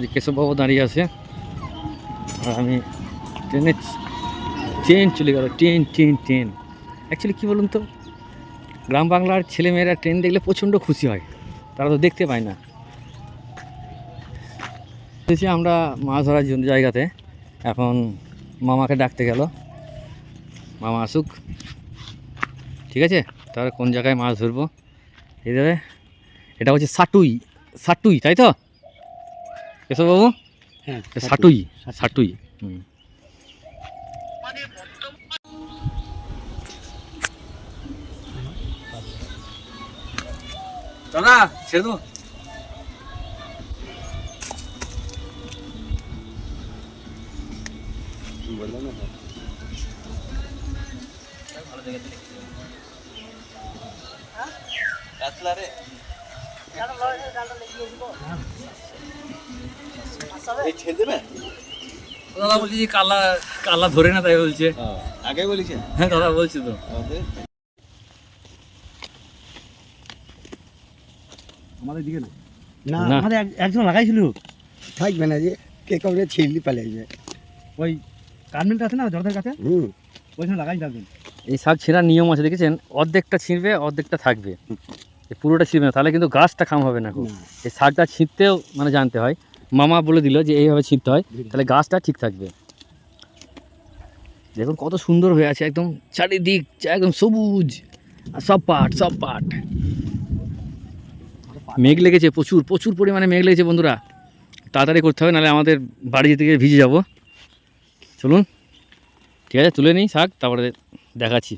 যে কেশববাবু দাঁড়িয়ে আছে আর আমি ট্রেনে ট্রেন চলে গেল ট্রেন অ্যাকচুয়ালি কী বলুন তো, গ্রাম বাংলার ছেলেমেয়েরা ট্রেন দেখলে প্রচণ্ড খুশি হয়, তারা তো দেখতে পায় না। এসেছি আমরা মাছ ধরার জন্য জায়গাতে, এখন মামাকে ডাকতে গেল, মামা আসুক, ঠিক আছে। তাহলে কোন জায়গায় মাছ ধরবো এই দেবে, এটা হচ্ছে সাটুই তাই তো কেশববাবু? হ্যাঁ, সাটুই। দাদা ছেড়ে দেবো। দাদা বলছি যে কাল্লা ধরে না, তাই বলছে। আগে বলেছেন? হ্যাঁ দাদা বলছি তো। আমাদের দিকে না। না, আমাদের একজন লাগাইছিল। থাকবে না যে কে কবে ছিঁড়লি পালিয়ে যায়। ওই কারমিলটা আছে না জর্দার কাছে, ওইখানে লাগাই থাকবেন। এই শাক ছেঁড়ার নিয়ম আছে দেখেছেন, অর্ধেকটা ছিঁড়বে অর্ধেকটা থাকবে, এই পুরোটা ছিঁড়বে না, তাহলে কিন্তু গাছটা খাম হবে না খুব। এই শাকটা ছিঁড়তেও মানে জানতে হয়, মামা বলে দিল যে এইভাবে ছিঁড়তে হয়, তাহলে গাছটা ঠিক থাকবে। দেখুন কত সুন্দর হয়ে আছে, একদম চারিদিক একদম সবুজ, আর সব পাট। মেঘ লেগেছে, প্রচুর পরিমাণে মেঘ লেগেছে বন্ধুরা, তাড়াতাড়ি করতে হবে, নাহলে আমাদের বাড়ি যেতে গিয়ে ভিজে যাব। চলুন ঠিক আছে, তুলে নিই শাক, তারপরে দেখাচ্ছি।